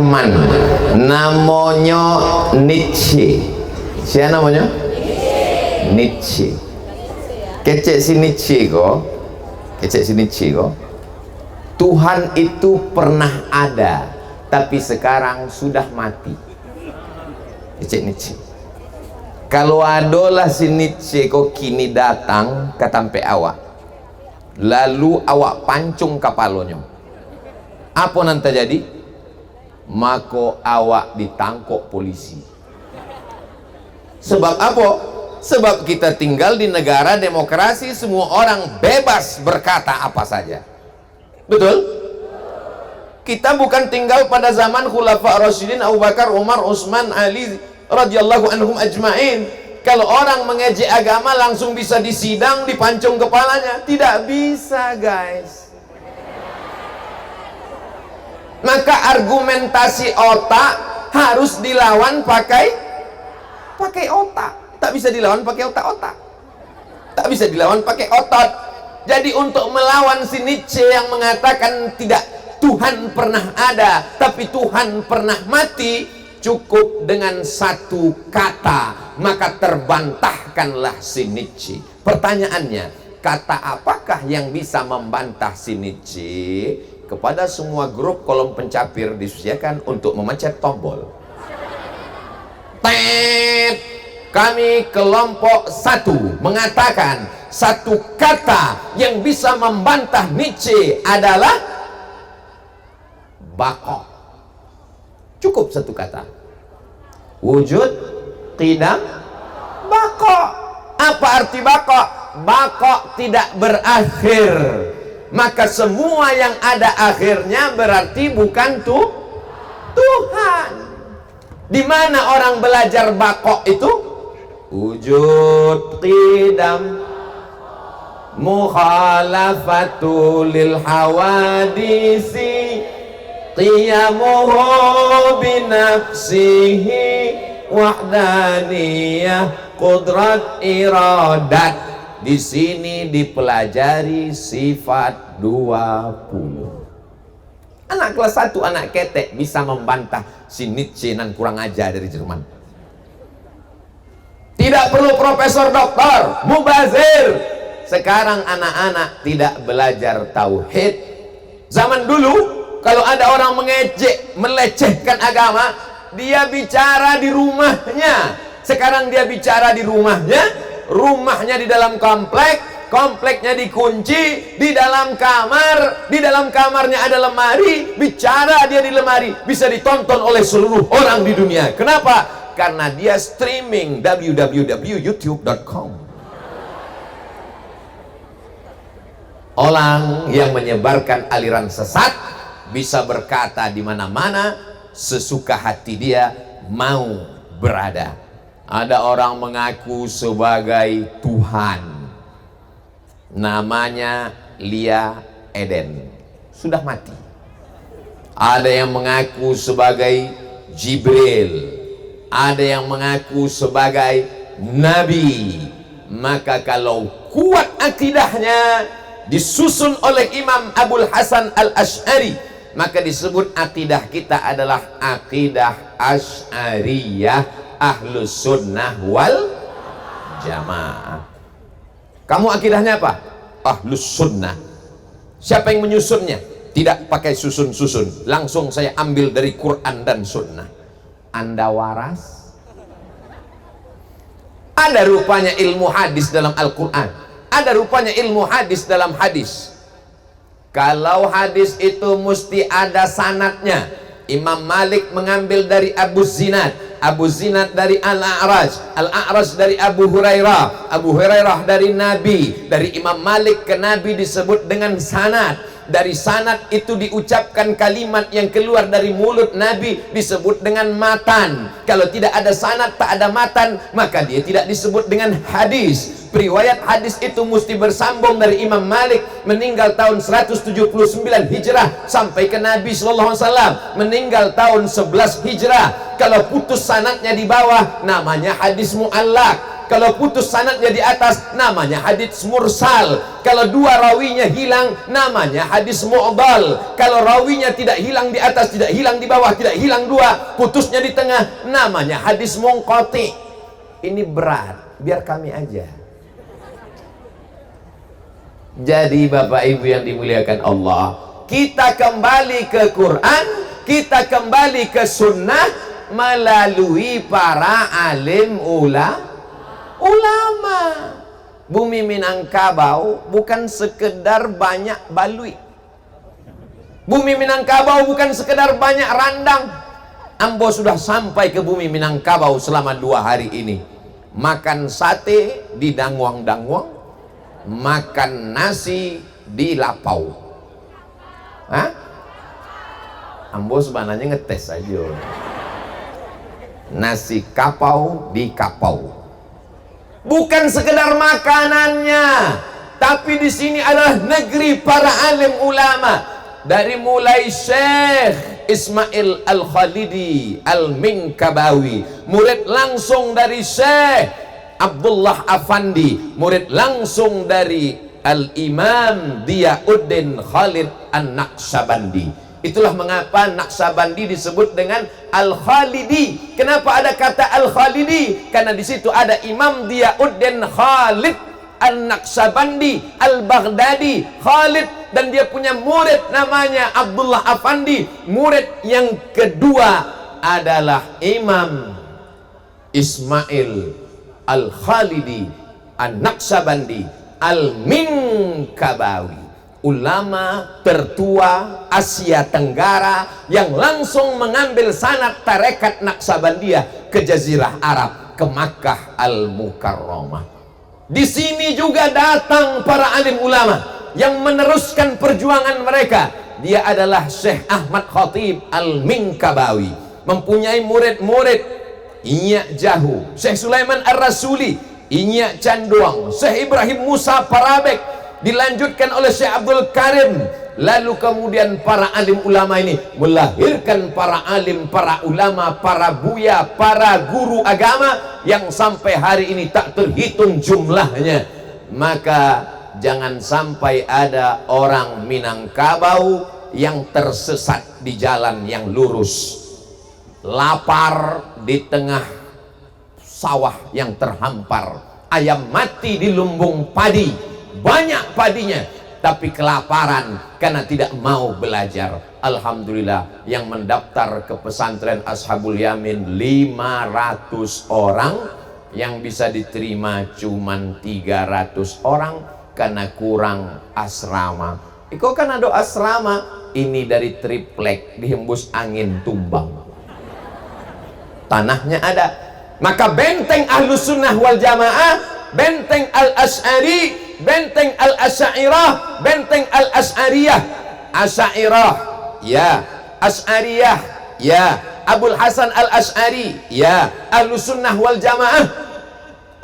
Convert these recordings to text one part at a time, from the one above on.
Jerman, namanya Nietzsche. Siapa namanya? Nietzsche. Kecek si Nietzsche kok. Kecek si Nietzsche kok. Tuhan itu pernah ada, tapi sekarang sudah mati. Kecek Nietzsche. Kalau adalah si Nietzsche kok kini datang ke tampe awak, lalu awak pancung kapalonyo, apa nanti jadi? Maka awak ditangkap polisi. Sebab apa? Sebab kita tinggal di negara demokrasi, semua orang bebas berkata apa saja. Betul? Kita bukan tinggal pada zaman Khulafa Rasyidin Abu Bakar, Umar, Utsman, Ali radhiyallahu anhum ajma'in. Kalau orang mengejek agama langsung bisa disidang, dipancung kepalanya. Tidak bisa, guys. Maka argumentasi otak harus dilawan pakai otak. Tak bisa dilawan pakai otak-otak. Tak bisa dilawan pakai otot. Jadi untuk melawan si Nietzsche yang mengatakan tidak Tuhan pernah ada, tapi Tuhan pernah mati, cukup dengan satu kata, maka terbantahkanlah si Nietzsche. Pertanyaannya, kata apakah yang bisa membantah si Nietzsche? Kepada semua grup kolom pencapir disusiakan untuk memencet tombol. Tet, kami kelompok 1 mengatakan satu kata yang bisa membantah Nietzsche adalah bako. Cukup satu kata. Wujud, qidam, bako. Apa arti bako? Bako tidak berakhir. Maka semua yang ada akhirnya berarti bukan Tuhan. Di mana orang belajar bako itu? Wujud, qidam, mukhalafatu lil hawadisi, qiyamuhu binafsihi, wahdaniyah, qudrat, iradat. Di sini dipelajari sifat 20. Anak kelas 1, anak ketek bisa membantah si Nietzsche nan kurang ajar dari Jerman. Tidak perlu profesor doktor, mubazir. Sekarang anak-anak tidak belajar tauhid. Zaman dulu kalau ada orang mengejek, melecehkan agama, dia bicara di rumahnya. Sekarang dia bicara di rumahnya. Rumahnya di dalam komplek, kompleknya dikunci, di dalam kamar, di dalam kamarnya ada lemari, bicara dia di lemari, bisa ditonton oleh seluruh orang di dunia. Kenapa? Karena dia streaming www.youtube.com. Orang yang menyebarkan aliran sesat bisa berkata di mana-mana sesuka hati dia mau berada. Ada orang mengaku sebagai Tuhan, namanya Lia Eden, sudah mati. Ada yang mengaku sebagai Jibril, ada yang mengaku sebagai Nabi. Maka kalau kuat akidahnya, disusun oleh Imam Abul Hasan Al-Asy'ari, maka disebut akidah kita adalah akidah Asy'ariyah, Ahlus Sunnah wal Jamaah. Kamu akidahnya apa? Ahlus Sunnah. Siapa yang menyusunnya? Tidak pakai susun-susun, langsung saya ambil dari Quran dan Sunnah. Anda waras? Ada rupanya ilmu hadis dalam Al-Quran, ada rupanya ilmu hadis dalam hadis. Kalau hadis itu mesti ada sanadnya. Imam Malik mengambil dari Abu Zinad, Abu Zinad dari Al-A'raj, Al-A'raj dari Abu Hurairah, Abu Hurairah dari Nabi. Dari Imam Malik ke Nabi disebut dengan sanad. Dari sanad itu diucapkan kalimat yang keluar dari mulut Nabi disebut dengan matan. Kalau tidak ada sanad, tak ada matan, maka dia tidak disebut dengan hadis. Riwayat hadis itu mesti bersambung dari Imam Malik meninggal tahun 179 Hijrah sampai ke Nabi SAW meninggal tahun 11 Hijrah. Kalau putus sanadnya di bawah namanya hadis mu'allaq. Kalau putus sanadnya di atas, namanya hadits mursal. Kalau dua rawinya hilang, namanya hadis mu'dal. Kalau rawinya tidak hilang di atas, tidak hilang di bawah, tidak hilang dua, putusnya di tengah, namanya hadis munqati. Ini berat, biar kami aja. Jadi Bapak Ibu yang dimuliakan Allah, kita kembali ke Quran, kita kembali ke sunnah melalui para alim ulama. Bumi Minangkabau bukan sekedar banyak balui. Bumi Minangkabau bukan sekedar banyak randang. Ambo sudah sampai ke bumi Minangkabau selama 2 hari ini. Makan sate di Dangwang-Dangwang, makan nasi di Lapau. Hah? Ambo sebenarnya ngetes aja. Nasi kapau di Kapau. Bukan sekedar makanannya, tapi di sini adalah negeri para alim ulama. Dari mulai Syekh Ismail Al-Khalidi Al-Minkabawi, murid langsung dari Syekh Abdullah Afandi, murid langsung dari Al-Imam Diyauddin Khalid An-Naqsabandi. Itulah mengapa Naqsabandi disebut dengan Al-Khalidi. Kenapa ada kata Al-Khalidi? Karena di situ ada Imam Diyauddin Khalid An-Naqsabandi Al-Baghdadi Khalid, dan dia punya murid namanya Abdullah Afandi. Murid yang kedua adalah Imam Ismail Al-Khalidi An-Naqsabandi Al-Minkabawi, ulama tertua Asia Tenggara yang langsung mengambil sanad tarekat Naqsabandiyah ke Jazirah Arab, ke Makkah Al-Mukarramah. Di sini juga datang para alim ulama yang meneruskan perjuangan mereka. Dia adalah Syekh Ahmad Khatib Al-Minkabawi, mempunyai murid-murid Inyak Jahu, Syekh Sulaiman Ar-Rasuli, Inyak Canduang, Syekh Ibrahim Musa Parabek, dilanjutkan oleh Syekh Abdul Karim. Lalu kemudian para alim ulama ini melahirkan para alim, para ulama, para buya, para guru agama yang sampai hari ini tak terhitung jumlahnya. Maka jangan sampai ada orang Minangkabau yang tersesat di jalan yang lurus, lapar di tengah sawah yang terhampar, ayam mati di lumbung padi, banyak padinya, tapi kelaparan karena tidak mau belajar. Alhamdulillah, yang mendaftar ke pesantren Ashabul Yamin 500 orang, yang bisa diterima cuman 300 orang karena kurang asrama. Iko kan ada asrama, ini dari triplek, dihembus angin tumbang, tanahnya ada. Maka benteng Ahlus Sunnah wal Jamaah, benteng Al-Asy'ari, benteng Al-Asy'ariyah, benteng Al-Asy'ariyah, Asy'ariyah ya, Asy'ariyah ya, Abul Hasan Al-Asy'ari ya, Ahlus Sunnah wal Jamaah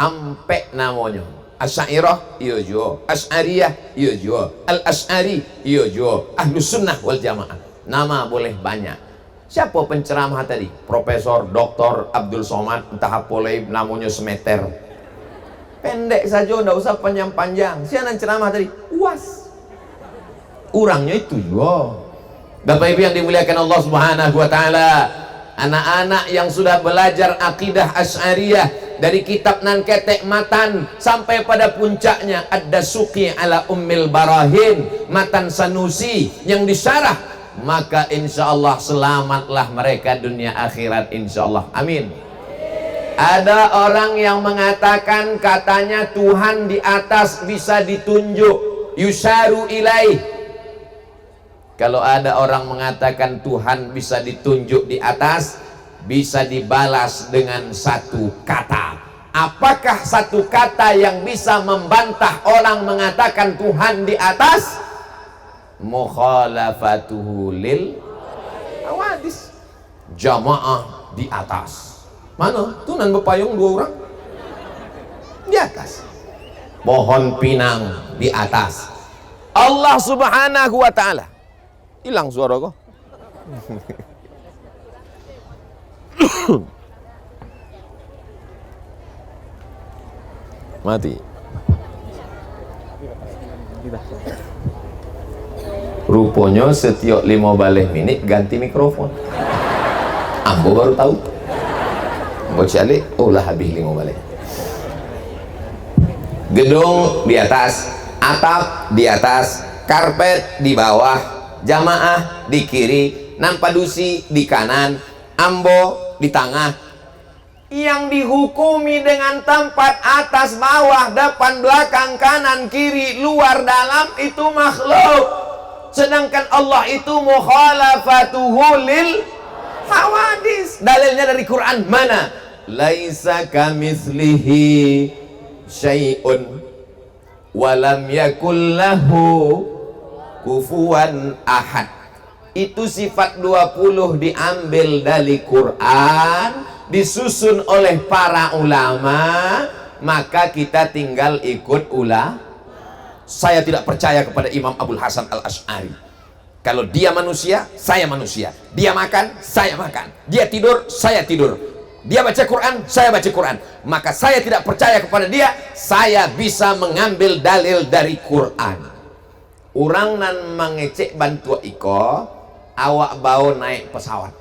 ampe namanya. Asy'ariyah iya jo, Asy'ariyah iya jo, Al-Asy'ari iya jo, Ahlus Sunnah wal Jamaah. Nama boleh banyak. Siapa penceramah tadi? Profesor Dr. Abdul Somad, entah apa namanya semeter. Pendek saja, tidak usah panjang-panjang. Siapa ceramah tadi? UAS. Orangnya itu juga. Bapak Ibu yang dimuliakan Allah Subhanahu wa taala, anak-anak yang sudah belajar akidah Asy'ariyah dari kitab Nan Ketek Matan sampai pada puncaknya Ad-Dasuqi ala Ummil Barahin, Matan Sanusi yang disyarah, maka insya Allah selamatlah mereka dunia akhirat insya Allah. Amin. Ada orang yang mengatakan katanya Tuhan di atas bisa ditunjuk, yusharu ilaih. Kalau ada orang mengatakan Tuhan bisa ditunjuk di atas, bisa dibalas dengan satu kata. Apakah satu kata yang bisa membantah orang mengatakan Tuhan di atas? Mukhalafatuhu lil hawadis, jamaah di atas. Mana? Tunan bepayung 2 orang di atas, pohon pinang di atas. Allah Subhanahu wa ta'ala. Hilang suara kok. Mati. Rupanya setiap 15 menit ganti mikrofon. Ambo baru tahu. Ambo calik, oh lah habis 15. Gedung di atas, atap di atas, karpet di bawah, jamaah di kiri, nampadusi di kanan, ambo di tengah. Yang dihukumi dengan tempat atas bawah, depan belakang, kanan kiri, luar dalam itu makhluk. Sedangkan Allah itu mukhalafatuhu lil hawadis. Dalilnya dari Quran mana? Laisa kamitslihi syai'un walam yakul lahu kufuwan ahad. Itu sifat 20 diambil dari Quran, disusun oleh para ulama, maka kita tinggal ikut Saya tidak percaya kepada Imam Abul Hasan Al-Asy'ari. Kalau dia manusia, saya manusia. Dia makan, saya makan. Dia tidur, saya tidur. Dia baca Quran, saya baca Quran. Maka saya tidak percaya kepada dia. Saya bisa mengambil dalil dari Quran. Orang nan mengecek bantu iko, awak bau naik pesawat.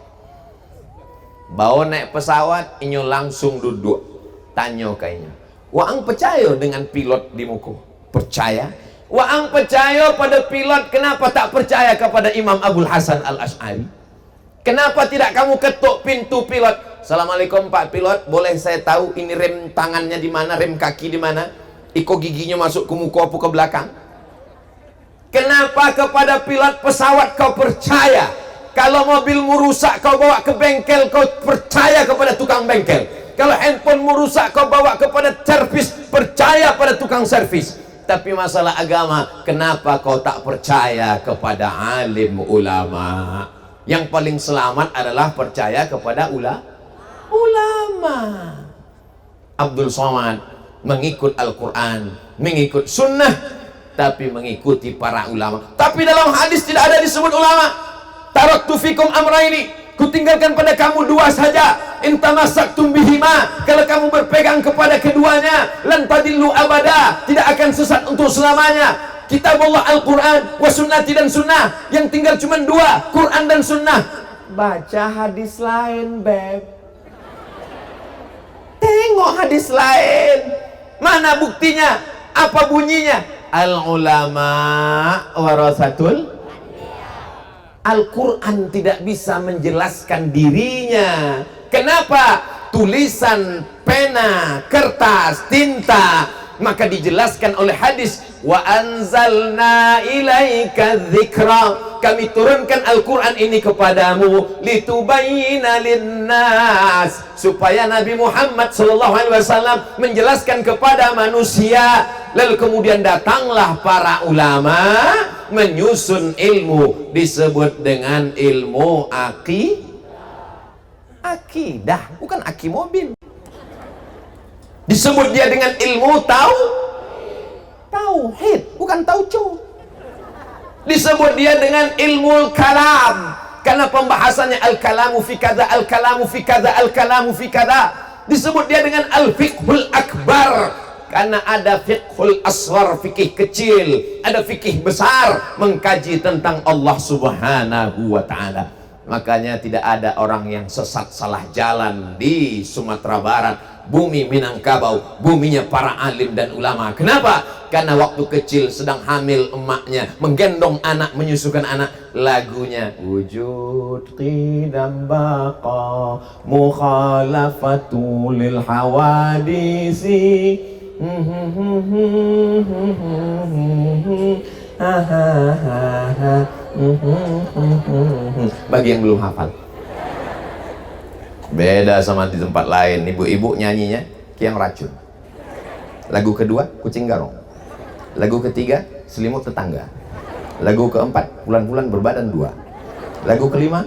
Bau naik pesawat, inyo langsung duduk. Tanya kayaknya. Waang percaya dengan pilot di muka? Percaya. Waang percaya pada pilot, kenapa tak percaya kepada Imam Abul Hasan Al-Asy'ari? Kenapa tidak kamu ketuk pintu pilot? Assalamualaikum Pak Pilot, boleh saya tahu ini rem tangannya di mana, rem kaki di mana? Iko giginya masuk ke muka apa ke belakang? Kenapa kepada pilot pesawat kau percaya? Kalau mobilmu rusak kau bawa ke bengkel, kau percaya kepada tukang bengkel. Kalau handphonemu rusak kau bawa kepada servis, percaya pada tukang servis. Tapi masalah agama, kenapa kau tak percaya kepada alim ulama? Yang paling selamat adalah percaya kepada ulama. Abdul Somad mengikut Al-Quran, mengikut sunnah, tapi mengikuti para ulama. Tapi dalam hadis tidak ada disebut ulama. Taraktu fikum amraini, kutinggalkan pada kamu dua saja. In tamassaktum bihima, kalau kamu berpegang kepada keduanya, lan tadillu abada, tidak akan sesat untuk selamanya. Kitab Allah Al-Quran, wa sunnati dan sunnah. Yang tinggal cuma dua, Quran dan sunnah. Baca hadis lain, beb. Tengok hadis lain. Mana buktinya? Apa bunyinya? Al-ulama warasatul. Al-Quran tidak bisa menjelaskan dirinya. Kenapa? Tulisan, pena, kertas, tinta. Maka dijelaskan oleh hadis, wa anzalna ilaika dzikra, kami turunkan Al-Quran ini kepadamu litubayyina linnas, supaya Nabi Muhammad SAW menjelaskan kepada manusia. Lalu kemudian datanglah para ulama menyusun ilmu, disebut dengan ilmu akidah, bukan aki mobil. Disebut dia dengan ilmu tauhid, bukan tauco. Disebut dia dengan ilmu kalam, karena pembahasannya al-kalamu fi kadza, al-kalamu fi kadza, al-kalamu fi kadza. Disebut dia dengan al-fiqhul akbar, karena ada fiqhul asghar, fikih kecil, ada fikih besar, mengkaji tentang Allah Subhanahu wa ta'ala. Makanya tidak ada orang yang sesat salah jalan di Sumatera Barat, bumi Minangkabau, buminya para alim dan ulama. Kenapa? Karena waktu kecil sedang hamil emaknya, menggendong anak, menyusukan anak, lagunya wujud qidam baqa mukhalafatu lil hawadisi. Bagi yang belum hafal, beda sama di tempat lain. Ibu-ibu nyanyinya Kiang Racun. Lagu kedua Kucing Garong. Lagu ketiga Selimut Tetangga. Lagu keempat Bulan-bulan berbadan dua. Lagu kelima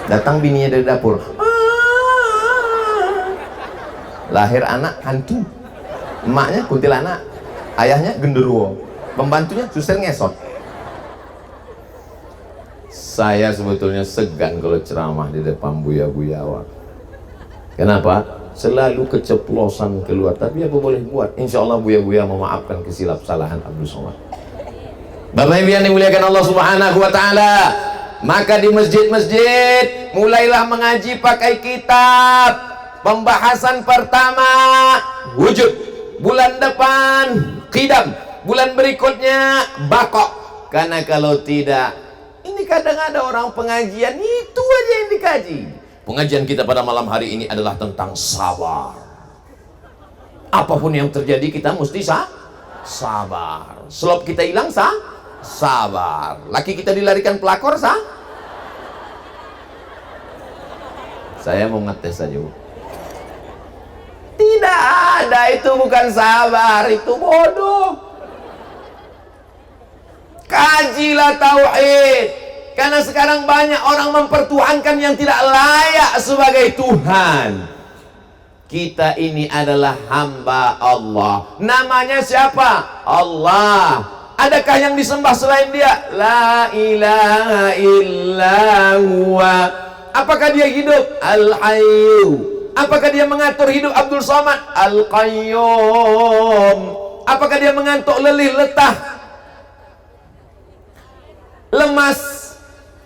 datang bininya dari dapur, lahir anak hantu, emaknya kuntilanak, ayahnya genderuwo, pembantunya suster ngesot. Saya sebetulnya segan kalau ceramah di depan buya-buya awak. Kenapa? selalu keceplosan keluar. Tapi apa boleh buat, insya Allah Buya-Buya memaafkan kesilap salahan Abdul Somad. Bapak Ibu yang dimuliakan Allah Subhanahu wa Ta'ala, maka di masjid-masjid mulailah mengaji pakai kitab. Pembahasan pertama wujud, bulan depan qidam, bulan berikutnya bakok. Karena kalau tidak, ini kadang ada orang pengajian itu aja yang dikaji. Pengajian kita pada malam hari ini adalah tentang sabar. Apapun yang terjadi kita mesti sabar. Selop kita hilang sabar. Laki kita dilarikan pelakor Saya mau ngetes saja, Bu. Tidak ada, itu bukan sabar, itu bodoh. Kajilah tauhid, karena sekarang banyak orang mempertuhankan yang tidak layak sebagai Tuhan. Kita ini adalah hamba Allah. Namanya siapa? Allah. Adakah yang disembah selain Dia? La ilaha illa huwa. Apakah Dia hidup? Al-Hayyu. Apakah Dia mengatur hidup Abdul Somad? Al-Qayyum. Apakah Dia mengantuk, letih, letah, lemas,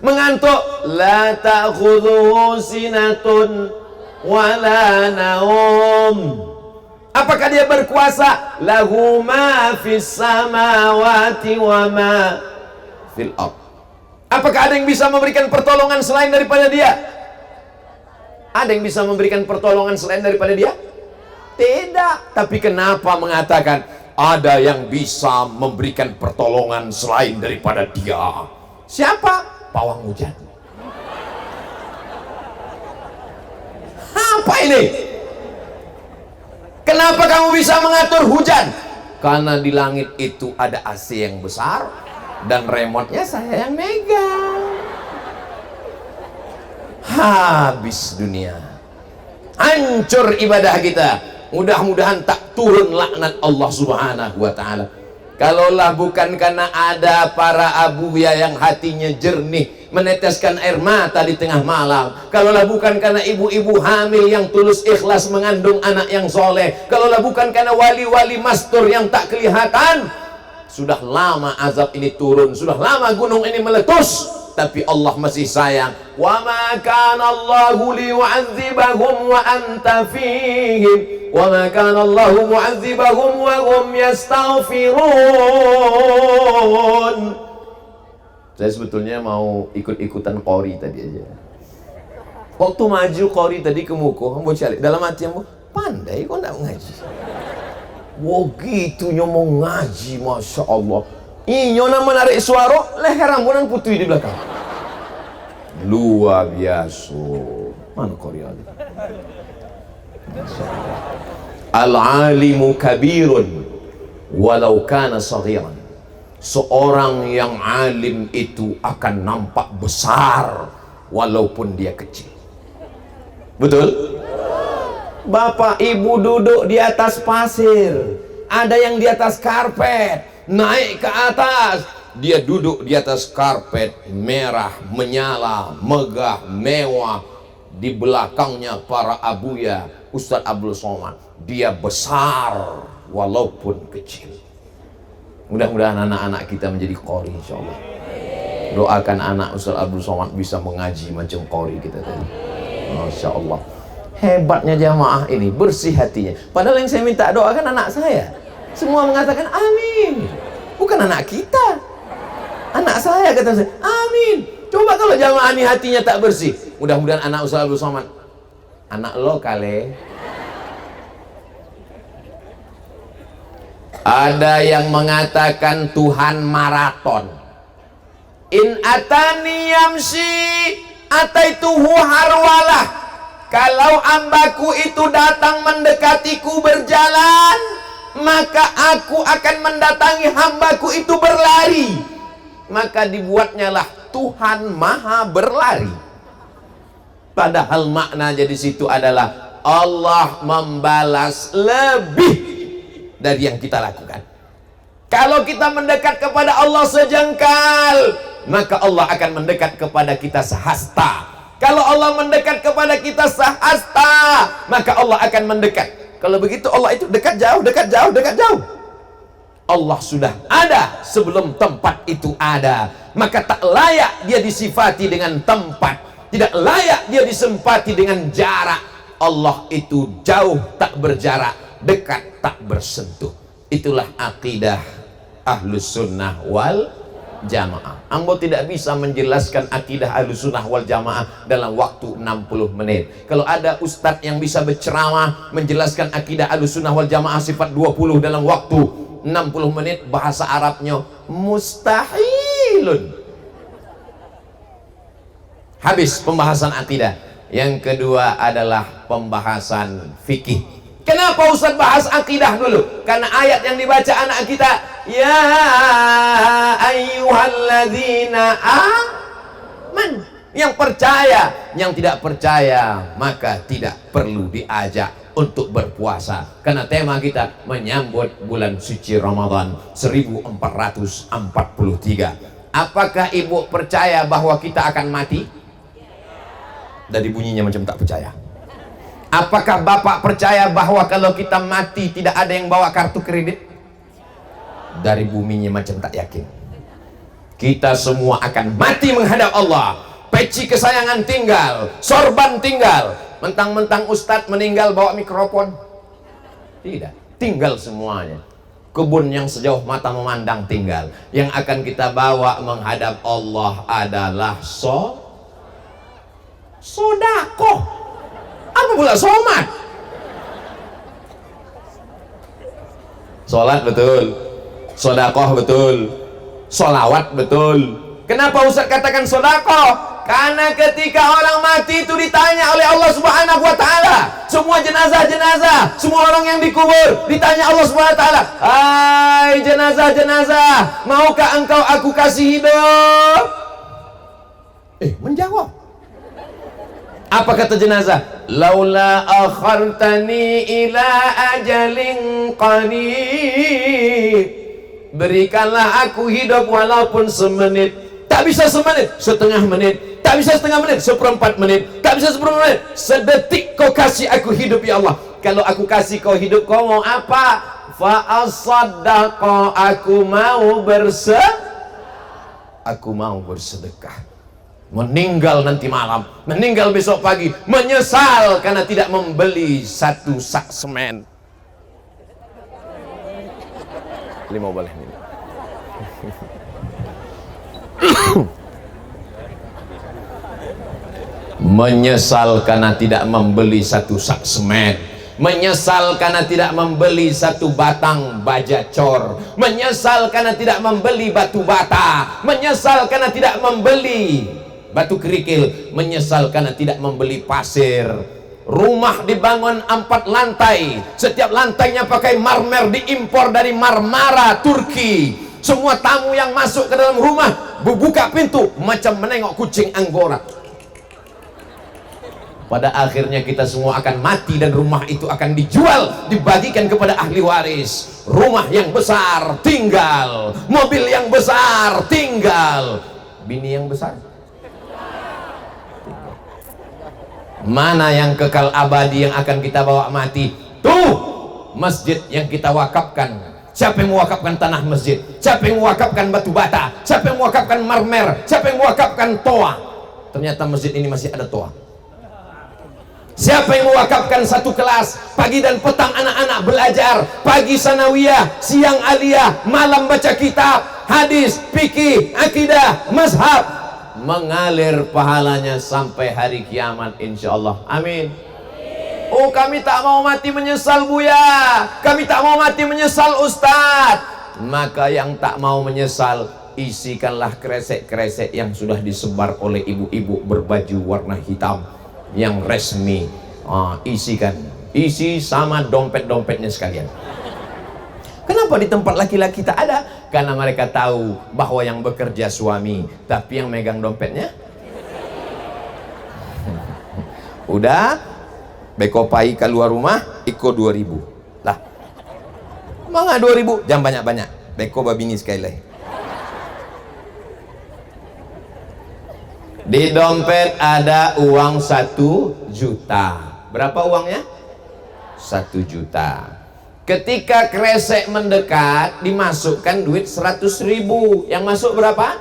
mengantuk? La ta'khudhuhu sinatun wala naum. Apakah Dia berkuasa? Lahu ma fis samawati wa ma fil ard. Apakah ada yang bisa memberikan pertolongan selain daripada Dia? Ada yang bisa memberikan pertolongan selain daripada Dia? Tidak. Tapi kenapa mengatakan ada yang bisa memberikan pertolongan selain daripada Dia? Siapa? Pawang hujan. Apa ini? Kenapa kamu bisa mengatur hujan? Karena di langit itu ada AC yang besar dan remote-nya saya yang megang. Habis dunia, hancur ibadah kita. Mudah-mudahan tak turun laknat Allah Subhanahu wa Ta'ala. Kalaulah bukan karena ada para abuya yang hatinya jernih, meneteskan air mata di tengah malam. Kalaulah bukan karena ibu-ibu hamil yang tulus ikhlas mengandung anak yang soleh. Kalaulah bukan karena wali-wali mastur yang tak kelihatan, sudah lama azab ini turun, sudah lama gunung ini meletus. Tapi Allah masih sayang. Wa ma kana Allahu liyu'adzibahum wa anta fihim wa ma kana Allahu mu'adzibahum wa hum yastaghfirun. Saya sebetulnya mau ikut-ikutan qori tadi aja. Waktu maju qori tadi ke muko, mau cari dalam hati yang pandai kok enggak ngaji. Wah gitunya mau ngaji, Masya Allah. Inyona menarik suara, leher rambunan putih di belakang. Luar biasa. Mana Korea? Al-alimu kabirun walau kana saghiran. Seorang yang alim itu akan nampak besar walaupun dia kecil. Betul? Bapak ibu duduk di atas pasir, ada yang di atas karpet. Naik ke atas, dia duduk di atas karpet merah menyala, megah, mewah. Di belakangnya para abuya, Ustadz Abdul Somad. Dia besar walaupun kecil. Mudah-mudahan anak-anak kita menjadi qori, insyaallah. Doakan anak Ustadz Abdul Somad bisa mengaji macam qori kita tadi. Masya Allah. Hebatnya jamaah ini, bersih hatinya. Padahal yang saya minta doakan anak saya. Semua mengatakan amin. Bukan anak kita, anak saya, kata saya. Amin. Coba kalau jamaah ini hatinya tak bersih. Mudah-mudahan anak Ustadz Abdul Somad, anak lo kali. Ada yang mengatakan Tuhan maraton. In atani yamsi ataituhu harwalah. Kalau ambaku itu datang mendekatiku berjalan, maka aku akan mendatangi hambaku itu berlari. Maka dibuatnya lah Tuhan maha berlari. Padahal maknanya di situ adalah Allah membalas lebih dari yang kita lakukan. Kalau kita mendekat kepada Allah sejengkal, maka Allah akan mendekat kepada kita sehasta. Kalau Allah mendekat kepada kita sahasta, maka Allah akan mendekat. Kalau begitu Allah itu dekat jauh, dekat jauh, dekat jauh. Allah sudah ada sebelum tempat itu ada. Maka tak layak dia disifati dengan tempat, tidak layak dia disempati dengan jarak. Allah itu jauh tak berjarak, dekat tak bersentuh. Itulah akidah Ahlus Sunnah wal Jamaah. Ambo tidak bisa menjelaskan akidah Ahlus Sunnah wal Jamaah dalam waktu 60 menit. Kalau ada ustadz yang bisa berceramah menjelaskan akidah Ahlus Sunnah wal Jamaah sifat 20 dalam waktu 60 menit, bahasa Arabnya mustahilun. Habis pembahasan akidah. Yang kedua adalah pembahasan fikih. Kenapa Ustaz bahas akidah dulu? Karena ayat yang dibaca anak kita, ya ayyuhalladzina aman, yang percaya. Yang tidak percaya maka tidak perlu diajak untuk berpuasa. Karena tema kita menyambut bulan suci Ramadan 1443. Apakah ibu percaya bahwa kita akan mati? Dari bunyinya macam tak percaya. Apakah bapak percaya bahwa kalau kita mati tidak ada yang bawa kartu kredit? Dari buminya macam tak yakin. Kita semua akan mati menghadap Allah. Peci kesayangan tinggal, sorban tinggal. Mentang-mentang ustadz meninggal bawa mikrofon? Tidak, tinggal semuanya. Kebun yang sejauh mata memandang tinggal. Yang akan kita bawa menghadap Allah adalah sodakoh. Apa pula somat? Sholat betul, sodakoh betul, sholawat betul. Kenapa Ustaz katakan sodakoh? Karena ketika orang mati itu ditanya oleh Allah Subhanahu wa Ta'ala, semua jenazah-jenazah, semua orang yang dikubur ditanya Allah Subhanahu wa Ta'ala, hai jenazah-jenazah, maukah engkau aku kasih hidup? Menjawab. Apa kata jenazah? Laula akhartani ila ajalin qarib, berikanlah aku hidup walaupun semenit. Tak bisa semenit, setengah menit. Tak bisa setengah menit, seperempat menit. Tak bisa seperempat menit, sedetik kau kasih aku hidup ya Allah. Kalau aku kasih kau hidup, kau mau apa? Fa asaddaqa, aku mau bersedekah. Meninggal nanti malam, meninggal besok pagi, menyesal karena tidak membeli satu sak semen. Lima boleh ini. Menyesal karena tidak membeli satu sak semen. Menyesal karena tidak membeli satu batang baja cor. Menyesal karena tidak membeli batu bata. Menyesal karena tidak membeli batu kerikil. Menyesal karena tidak membeli pasir. Rumah dibangun 4 lantai, setiap lantainya pakai marmer diimpor dari Marmara, Turki. Semua tamu yang masuk ke dalam rumah buka pintu macam menengok kucing Anggora. Pada akhirnya kita semua akan mati dan rumah itu akan dijual, dibagikan kepada ahli waris. Rumah yang besar tinggal, mobil yang besar tinggal, bini yang besar. Mana yang kekal abadi yang akan kita bawa mati? Tuh masjid yang kita wakafkan. Siapa yang mewakafkan tanah masjid? Siapa yang mewakafkan batu bata? Siapa yang mewakafkan marmer? Siapa yang mewakafkan toa? Ternyata masjid ini masih ada toa. Siapa yang mewakafkan satu kelas? Pagi dan petang anak-anak belajar. Pagi sanawiyah, siang aliyah, malam baca kitab, hadis, fikih, akidah, mazhab. Mengalir pahalanya sampai hari kiamat insyaallah. Amin. Oh, kami tak mau mati menyesal Buya, kami tak mau mati menyesal Ustaz. Maka yang tak mau menyesal, isikanlah kresek-kresek yang sudah disebar oleh ibu-ibu berbaju warna hitam yang resmi. Isikan, isi sama dompet-dompetnya sekalian. Kenapa di tempat laki-laki tak ada? Karena mereka tahu bahwa yang bekerja suami, tapi yang megang dompetnya udah beko pai keluar rumah iko 2000 lah. Mangga 2000 jam banyak-banyak beko babini sekali lagi. Di dompet ada uang 1 juta. Berapa uangnya? 1 juta. Ketika kresek mendekat, dimasukkan duit 100.000. Yang masuk berapa?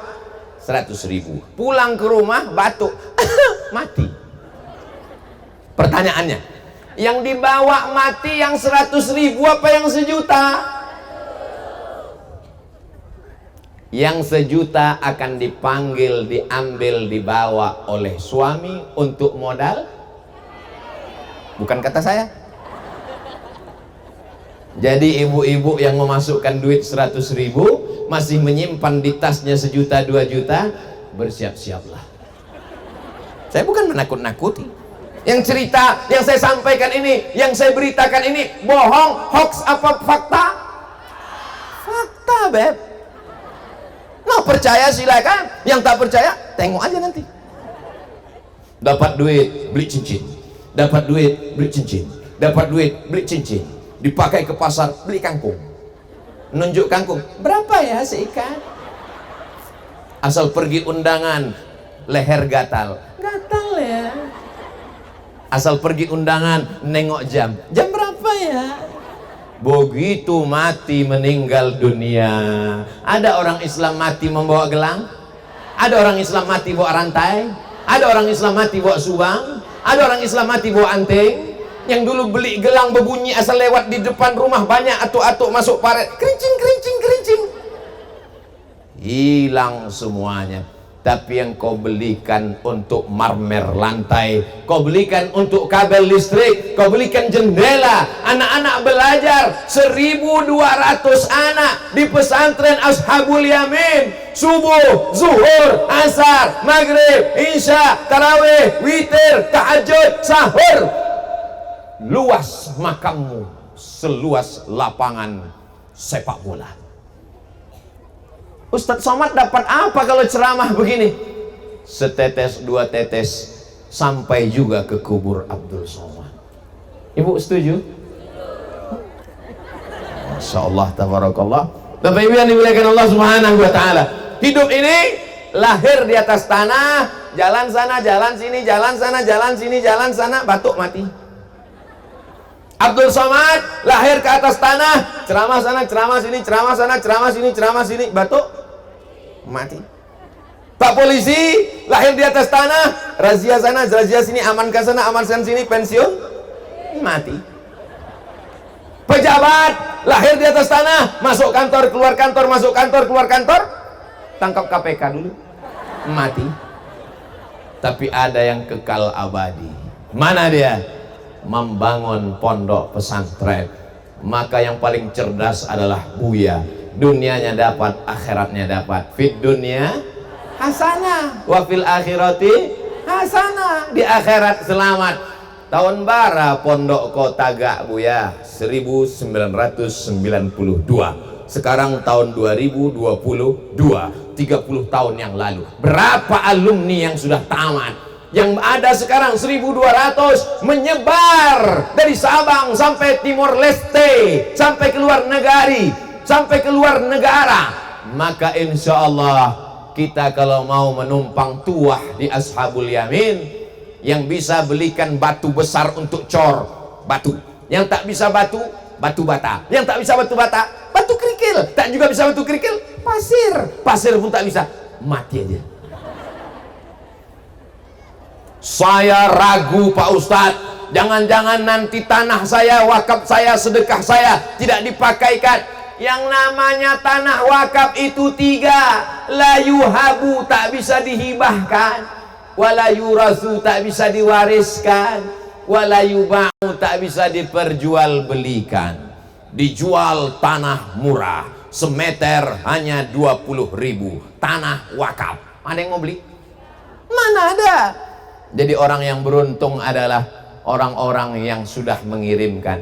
100.000. Pulang ke rumah batuk, mati. Pertanyaannya, yang dibawa mati yang 100.000 apa yang 1 juta? Yang 1 juta akan dipanggil, diambil, dibawa oleh suami untuk modal. Bukan kata saya. Jadi ibu-ibu yang memasukkan duit 100.000 masih menyimpan di tasnya 1 juta 2 juta, bersiap-siaplah. Saya bukan menakut-nakuti. Yang cerita yang saya sampaikan ini, yang saya beritakan ini bohong, hoax apa fakta? Fakta, beb. Mau percaya silakan, yang tak percaya tengok aja nanti. Dapat duit beli cincin, dapat duit beli cincin, dapat duit beli cincin, dipakai ke pasar beli kangkung, nunjuk kangkung berapa ya seikat. Asal pergi undangan leher gatal ya. Asal pergi undangan nengok jam berapa ya. Begitu mati meninggal dunia. Ada orang Islam mati membawa gelang? Ada orang Islam mati bawa rantai? Ada orang Islam mati bawa subang? Ada orang Islam mati bawa anting? Yang dulu beli gelang berbunyi asal lewat di depan rumah banyak atuk-atuk masuk paret, kerincing kerincing kerincing, hilang semuanya. Tapi yang kau belikan untuk marmer lantai, kau belikan untuk kabel listrik, kau belikan jendela, anak-anak belajar 1.200 anak di pesantren Ashabul Yamin, subuh, zuhur, asar, maghrib, isya, tarawih, witir, tahajud, sahur. Luas makammu seluas lapangan sepak bola. Ustadz Somad dapat apa kalau ceramah begini? Setetes 2 tetes sampai juga ke kubur Abdul Somad. Ibu setuju? Masya Allah, tabarakallah. Bapak Ibu yang dimuliakan Allah Subhanahu wa Ta'ala, hidup ini lahir di atas tanah, jalan sana, jalan sini, jalan sana, jalan sini, jalan sana, batuk mati. Abdul Somad lahir ke atas tanah, ceramah sana, ceramah sini, ceramah sana, ceramah sini, ceramah sini, batuk, mati. Pak polisi lahir di atas tanah, razia sana, razia sini, amankan sana, amankan sini, pensiun, mati. Pejabat lahir di atas tanah, masuk kantor, keluar kantor, masuk kantor, keluar kantor, tangkap KPK dulu, mati. Tapi ada yang kekal abadi. Mana dia? Membangun pondok pesantren. Maka yang paling cerdas adalah Buya. Dunianya dapat, akhiratnya dapat. Fit dunia hasanah, wa fil akhirati hasanah. Di akhirat selamat. Tahun bara pondok kota gak Buya? 1992. Sekarang tahun 2022, 30 tahun yang lalu. Berapa alumni yang sudah tamat? Yang ada sekarang 1.200, menyebar dari Sabang sampai Timor Leste, sampai keluar negari, sampai keluar negara. Maka insya Allah kita kalau mau menumpang tuah di Ashabul Yamin, yang bisa belikan batu besar untuk cor, batu. Yang tak bisa batu, batu bata. Yang tak bisa batu bata, batu kerikil. Tak juga bisa batu kerikil, pasir. Pasir pun tak bisa, mati aja. Saya ragu Pak Ustadz, jangan-jangan nanti tanah saya, wakaf saya, sedekah saya tidak dipakaikan. Yang namanya tanah wakaf itu 3, la yuhabu, tak bisa dihibahkan, wala yurasu, tak bisa diwariskan, wala yuba'u, tak bisa diperjualbelikan. Dijual tanah murah, semeter hanya 20.000, tanah wakaf. Ada yang mau beli? Mana ada? Jadi orang yang beruntung adalah orang-orang yang sudah mengirimkan.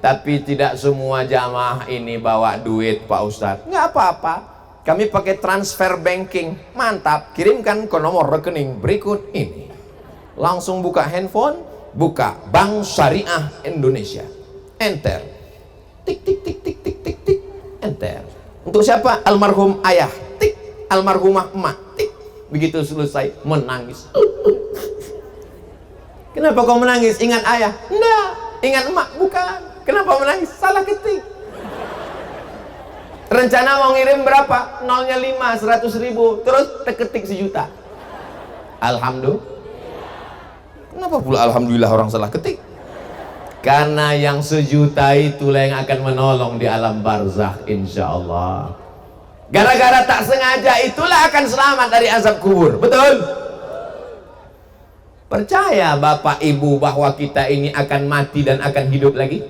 Tapi tidak semua jamaah ini bawa duit Pak Ustadz. Nggak apa-apa, kami pakai transfer banking, mantap. Kirimkan ke nomor rekening berikut ini. Langsung buka handphone, buka Bank Syariah Indonesia, enter, tik tik tik tik tik tik tik, enter. Untuk siapa? Almarhum ayah, tik. Almarhumah emak, tik. Begitu selesai menangis. Kenapa kau menangis? Ingat ayah? Enggak. Ingat emak? Bukan. Kenapa menangis? Salah ketik. Rencana mau ngirim berapa? Nolnya 5, 100.000. Terus terketik 1 juta. Alhamdulillah. Kenapa pula alhamdulillah orang salah ketik? Karena yang 1 juta itulah yang akan menolong di alam barzakh, insya Allah. Gara-gara tak sengaja itulah akan selamat dari azab kubur. Betul? Percaya Bapak Ibu bahwa kita ini akan mati dan akan hidup lagi?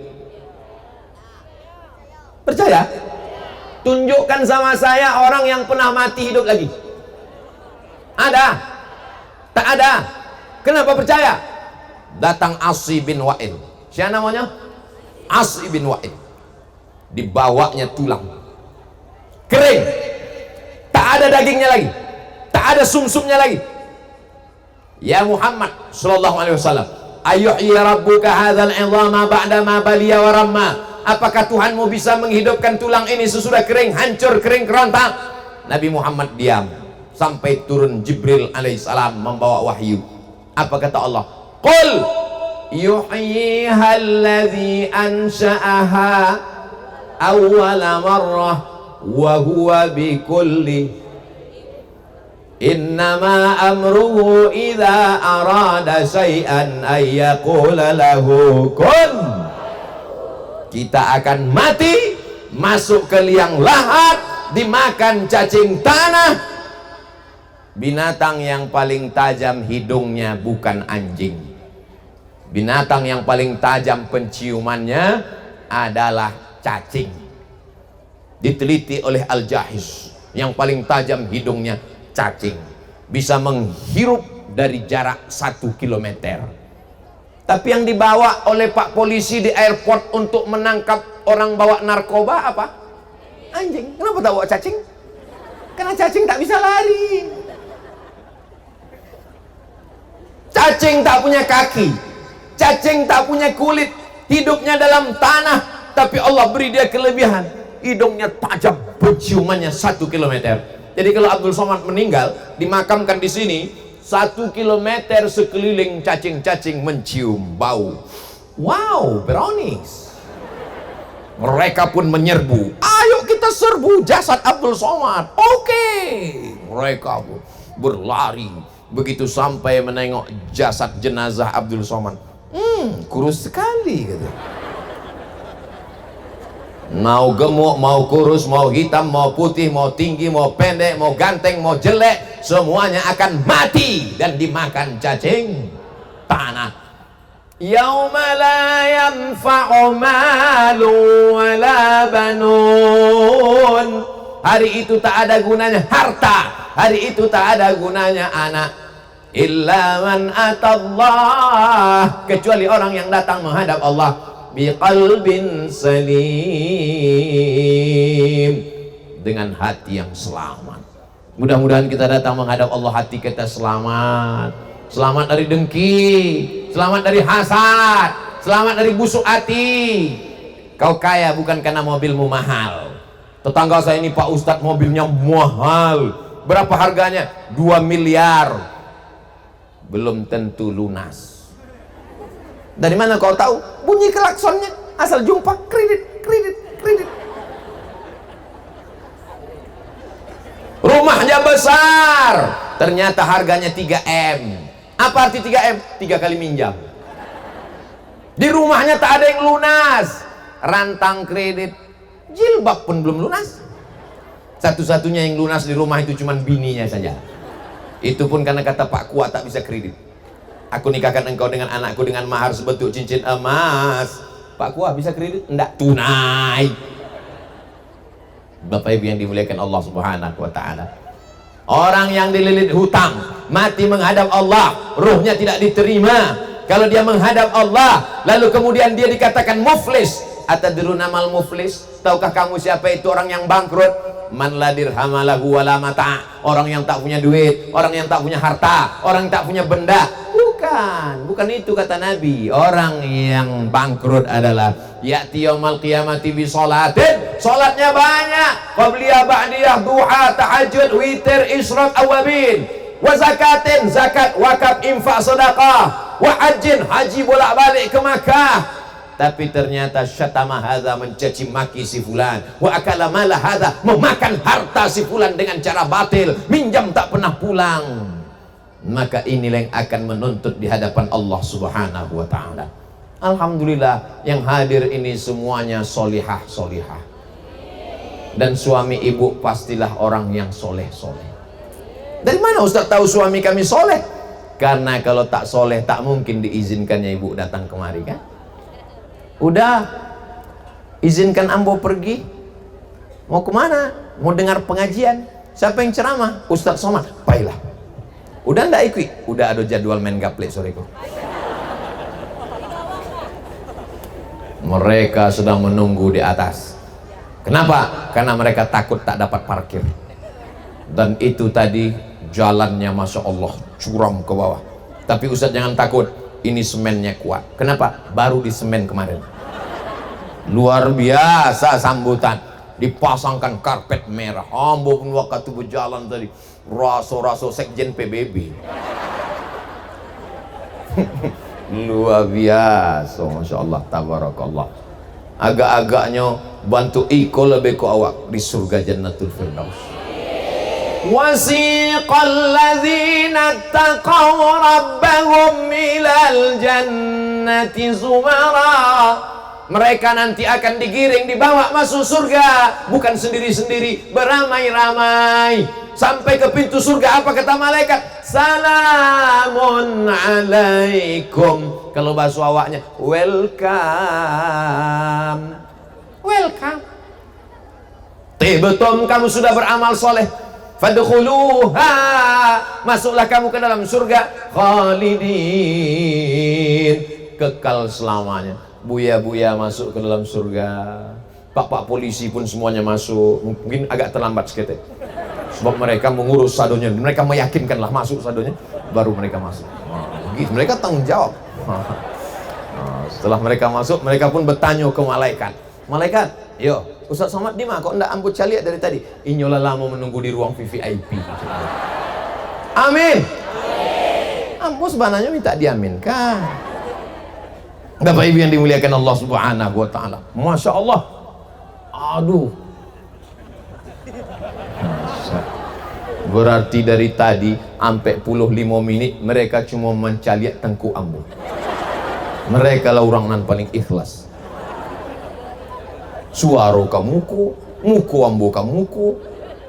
Percaya? Tunjukkan sama saya orang yang pernah mati hidup lagi. Ada? Tak ada? Kenapa percaya? Datang Asy bin Wa'il. Siapa namanya? Asy bin Wa'il. Dibawanya tulang kering, tak ada dagingnya lagi, tak ada sumsumnya lagi. Ya Muhammad sallallahu alaihi wasallam, ayuhyi rabbuka hadzal 'idhama ba'da ma baliya wa ramma. Apakah Tuhanmu bisa menghidupkan tulang ini sesudah kering, hancur, kering kerontang? Nabi Muhammad diam sampai turun Jibril alaihissalam membawa wahyu. Apa kata Allah? Qul yuhyiha alladhi ansha'aha awwala marrah wa huwa bikulli innama amruhu idza arada syai'an ay yaqula lahu kun. Kita akan mati, masuk ke liang lahat, dimakan cacing tanah. Binatang yang paling tajam hidungnya bukan anjing. Binatang yang paling tajam penciumannya adalah cacing. Diteliti oleh Al-Jahiz, yang paling tajam hidungnya cacing, bisa menghirup dari jarak 1 kilometer. Tapi yang dibawa oleh Pak Polisi di airport untuk menangkap orang bawa narkoba apa? Anjing. Kenapa tak bawa cacing? Karena cacing tak bisa lari. Cacing tak punya kaki, cacing tak punya kulit, hidupnya dalam tanah, tapi Allah beri dia kelebihan. Hidungnya tajam, penciumannya 1 kilometer. Jadi kalau Abdul Somad meninggal, dimakamkan di sini, 1 kilometer sekeliling cacing-cacing mencium bau. Wow, brownies. Mereka pun menyerbu. Ayo kita serbu jasad Abdul Somad. Oke. Mereka pun berlari. Begitu sampai menengok jasad jenazah Abdul Somad. Kurus sekali gitu. Mau gemuk, mau kurus, mau hitam, mau putih, mau tinggi, mau pendek, mau ganteng, mau jelek, semuanya akan mati dan dimakan cacing tanah. Yauma la yanfa'u malu wala banun. Hari itu tak ada gunanya harta, hari itu tak ada gunanya anak. Illa man atallah, kecuali orang yang datang menghadap Allah biqalbin salim, dengan hati yang selamat. Mudah-mudahan kita datang menghadap Allah hati kita selamat. Selamat dari dengki, selamat dari hasad, selamat dari busuk hati. Kau kaya bukan karena mobilmu mahal. Tetangga saya ini Pak Ustadz mobilnya mahal. Berapa harganya? 2 miliar. Belum tentu lunas. Dari mana kau tahu? Bunyi klaksonnya. Asal jumpa kredit, kredit, kredit. Rumahnya besar, ternyata harganya 3M. Apa arti 3M? 3 kali minjam. Di rumahnya tak ada yang lunas. Rantang kredit, jilbab pun belum lunas. Satu-satunya yang lunas di rumah itu cuma bininya saja. Itu pun karena kata Pak Kuat tak bisa kredit. Aku nikahkan engkau dengan anakku dengan mahar sebentuk cincin emas. Pak Kuat bisa kredit? Enggak, tunai. Bapak Ibu yang dimuliakan Allah Subhanahu wa taala. Orang yang dililit hutang, mati menghadap Allah, ruhnya tidak diterima. Kalau dia menghadap Allah, lalu kemudian dia dikatakan muflis. Atadruna mal muflis? Tahukah kamu siapa itu orang yang bangkrut? Man la dirham lahu wala mata'. Orang yang tak punya duit, orang yang tak punya harta, orang yang tak punya benda. Bukan itu kata Nabi. Orang yang bangkrut adalah ya'ti yaumal qiyamati bi sholatin, sholatnya banyak, qabliyah, ba'diyah, duha, tahajud, witir, isyraq, awabin. wa zakatin, zakat, wakaf, infak, sedekah, wa hajjin, haji bolak-balik ke Makkah. Tapi ternyata syatama hadza, mencaci maki si fulan, wa akala mala hadza, memakan harta si fulan dengan cara batil, minjam tak pernah pulang. Maka inilah yang akan menuntut di hadapan Allah Subhanahu wa taala. Alhamdulillah yang hadir ini semuanya solihah solihah, dan suami ibu pastilah orang yang soleh-soleh. Dari mana Ustaz tahu suami kami soleh? Karena kalau tak soleh tak mungkin diizinkannya ibu datang kemari kan. Udah, izinkan ambo pergi. Mau kemana? Mau dengar pengajian. Siapa yang ceramah? Ustaz Somad. Baiklah. Udah ndak ikut? Udah ada jadwal main gaple soreku. Mereka sedang menunggu di atas. Kenapa? Karena mereka takut tak dapat parkir. Dan itu tadi jalannya Masya Allah curam ke bawah. Tapi Ustaz jangan takut, ini semennya kuat. Kenapa? Baru di semen kemarin. Luar biasa sambutan, dipasangkan karpet merah. Ambo pun waktu berjalan tadi raso-raso sekjen PBB. Luar biasa, Masya Allah, tabarakallah. Agak-agaknya bantu iko lebih ku awak di surga Jannatul Firdaus. Wasiqal ladzina taqaw rabbahum ilal jannati zumara. Mereka nanti akan digiring, dibawa masuk surga, bukan sendiri-sendiri, beramai-ramai sampai ke pintu surga. Apa kata malaikat? Salamun alaikum. Kalau bahasa awaknya, welcome, welcome. Betul kamu sudah beramal soleh, fadkhuluha, masuklah kamu ke dalam surga, khalidin, kekal selamanya. Buya-buya masuk ke dalam surga, pak-pak polisi pun semuanya masuk. Mungkin agak terlambat sedikit, sebab mereka mengurus sadonya, mereka meyakinkanlah masuk sadonya, baru mereka masuk. Begitu, mereka tanggung jawab. Setelah mereka masuk, mereka pun bertanya ke malaikat. Malaikat, yo, Ustaz Somad di mana? Kok ndak ambut caliat dari tadi? Inyolah lama menunggu di ruang VVIP. Amin. Ambo sebenarnya minta diaminkan. Bapak Ibu yang dimuliakan Allah Subhanahu wa taala. Masya Allah. Aduh. Berarti dari tadi sampai 45 menit mereka cuma mencaliat tengku ambo. Mereka lah orang nan paling ikhlas. Suara kamuku, muku ambo kamuku.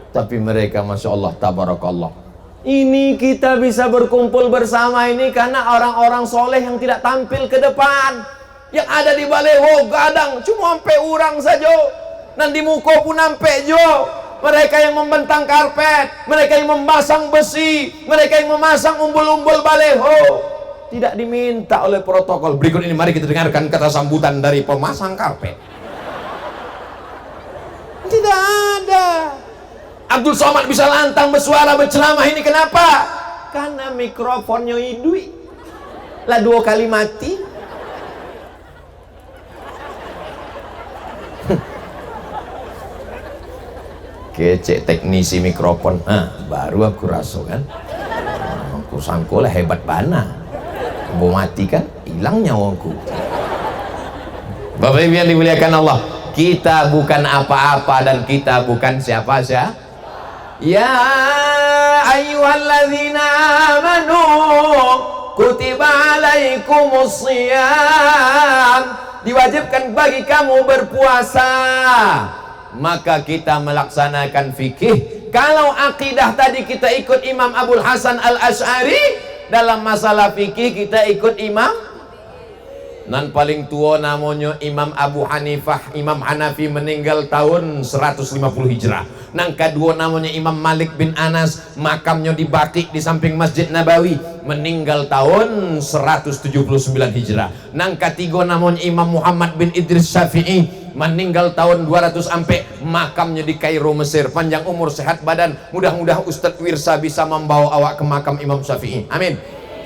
Tapi mereka Masya Allah, tabarakallah. Ini kita bisa berkumpul bersama ini karena orang-orang soleh yang tidak tampil ke depan. Yang ada di baleho gadang cuma sampai orang saja. Dan di muka pun sampai jo. Mereka yang membentang karpet, mereka yang memasang besi, mereka yang memasang umbul-umbul baleho. Tidak diminta oleh protokol. Berikut ini mari kita dengarkan kata sambutan dari pemasang karpet. Tidak ada. Abdul Somad bisa lantang bersuara berceramah ini kenapa? Karena mikrofonnya idui. Lah 2 kali mati. Kecek teknisi mikrofon. Baru aku rasa kan. Aku sangka lah hebat bana. Mau mati kan, hilang nyawaku. Bapak Ibu yang dimuliakan Allah, kita bukan apa-apa dan kita bukan siapa-siapa. Ya ayyuhalladzina amanu kutiba alaikumusiyam, diwajibkan bagi kamu berpuasa. Maka kita melaksanakan fikih. Kalau akidah tadi kita ikut Imam Abul Hasan Al-Asy'ari, dalam masalah fikih kita ikut Imam. Nan paling tua namanya Imam Abu Hanifah, Imam Hanafi, meninggal tahun 150 Hijrah. Nang kedua namanya Imam Malik bin Anas, makamnya di Baqi di samping Masjid Nabawi, meninggal tahun 179 Hijrah. Nang ketiga namanya Imam Muhammad bin Idris Syafi'i, meninggal tahun 200 sampai, makamnya di Kairo Mesir. Panjang umur, sehat badan, mudah-mudahan Ustadz Wirsa bisa membawa awak ke makam Imam Syafi'i, amin.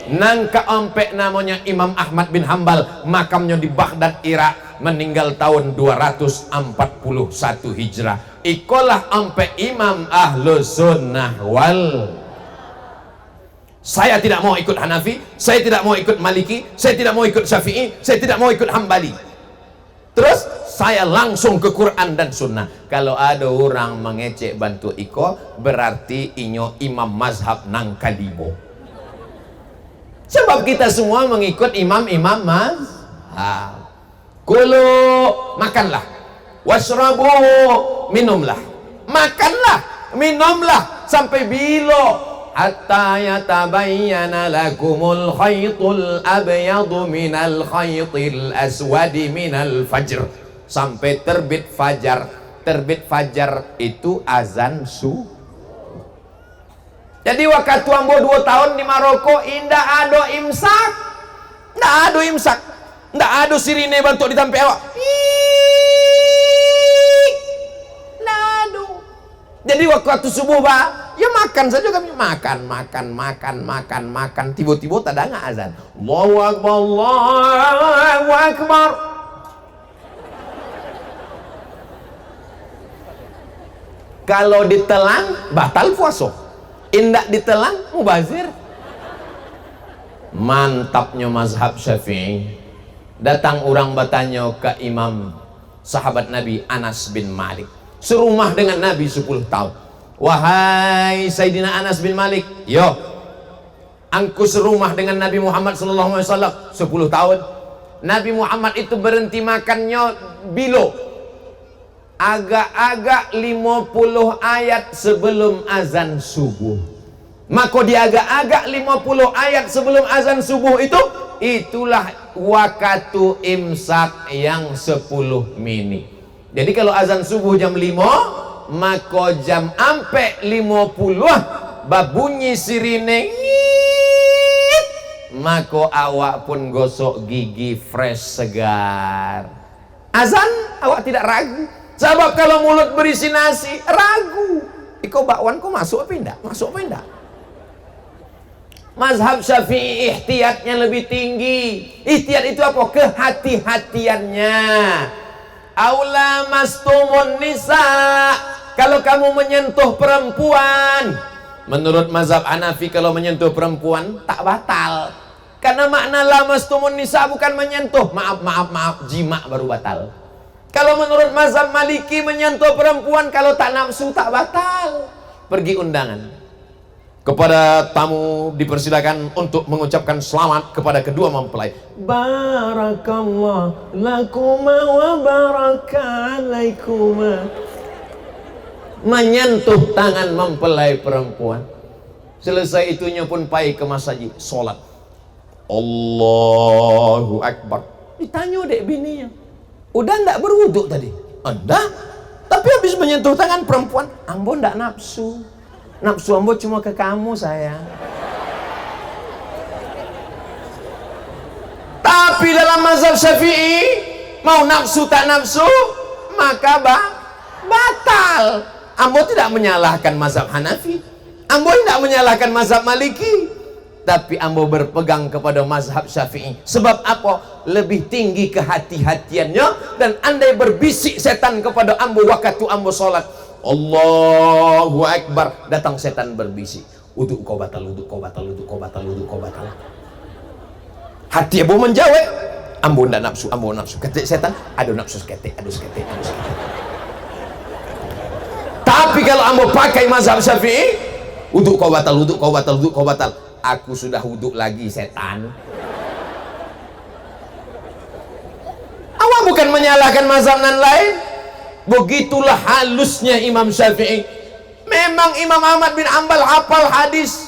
Nang keempat namanya Imam Ahmad bin Hambal, makamnya di Baghdad, Irak, meninggal tahun 241 Hijrah. Ikolah empat Imam Ahlus Sunnah wal. Saya tidak mau ikut Hanafi, saya tidak mau ikut Maliki, saya tidak mau ikut Syafi'i, saya tidak mau ikut Hambali. Terus saya langsung ke Quran dan Sunnah. Kalau ada orang mengecek bantu iko, berarti inyo imam mazhab nang kalibo. Sebab kita semua mengikut imam-imam mazhab. Kulu, makanlah. Washrabu, minumlah. Makanlah, minumlah sampai bilo. Hatta yatabayyana lakumul khaytul abyadu minal khaytil aswadi minal fajr. Sampai terbit fajar. Terbit fajar itu azan subuh. Jadi waktu ambo 2 tahun di Maroko, indah ado imsak. Nggak ado imsak. Nggak ado sirine bantu ditampe awak. Nggak ado. Jadi waktu subuh ya makan saja kami, makan. Tiba-tiba tak ada azan. Allahu Akbar, Allahu Akbar. Kalau ditelan batal puasa, indak ditelan mubazir. Mantapnya mazhab Syafi'i. Datang orang bertanya ke imam sahabat Nabi Anas bin Malik, serumah dengan Nabi 10 tahun. Wahai Sayyidina Anas bin Malik, yo, angku serumah dengan Nabi Muhammad SAW 10 tahun. Nabi Muhammad itu berhenti makannya bilo agak-agak 50 ayat sebelum azan subuh. Maka di agak-agak 50 ayat sebelum azan subuh itulah waktu imsak yang 10 menit. Jadi kalau azan subuh jam 5, maka jam ampe 50 babunyi sirine, maka awak pun gosok gigi fresh segar. Azan awak tidak ragu. Sebab kalau mulut berisi nasi ragu. Iko bakwan kok masuk apa enggak? Masuk apa enggak? Mazhab Syafi'i ihtiyatnya lebih tinggi. Ihtiyat itu apa? Kehati-hatiannya. Aula mastumun nisa, kalau kamu menyentuh perempuan, menurut mazhab Hanafi kalau menyentuh perempuan tak batal, karena makna la mastumun nisa bukan menyentuh, maaf, jima baru batal. Kalau menurut mazhab Maliki menyentuh perempuan kalau tak nafsu tak batal. Pergi undangan, kepada tamu dipersilakan untuk mengucapkan selamat kepada kedua mempelai. Barakallah lakuma wa barakalaikuma. Menyentuh tangan mempelai perempuan. Selesai itunya pun pai ke masjid solat. Allahu Akbar. Ditanya dek bininya, udah ndak berwuduk tadi? Enggak. Tapi habis menyentuh tangan perempuan, ambo ndak nafsu. Nafsu ambo cuma ke kamu sayang. Tapi dalam mazhab Syafi'i, mau nafsu tak nafsu maka batal. Ambo tidak menyalahkan mazhab Hanafi, ambo tidak menyalahkan mazhab Maliki, tapi ambo berpegang kepada mazhab Syafi'i. Sebab apa? Lebih tinggi kehati-hatiannya. Dan andai berbisik setan kepada ambo waktu ambo sholat, Allahu Akbar, datang setan berbisik, uduk kau batal, uduk kau batal, uduk kau batal, uduk kau batal. Hati ambo menjawab, ambo ndak nafsu, ambo nafsu. Ketik setan, aduh nafsu seketik, aduh seketik, aduh seketik. Tapi kalau ambo pakai mazhab Syafi'i, uduk kau batal, uduk kau batal, uduk kau batal. Aku sudah uduk lagi setan. Awak bukan menyalahkan mazhab nan lain. Begitulah halusnya Imam Syafi'i. Memang Imam Ahmad bin Hanbal hafal hadis,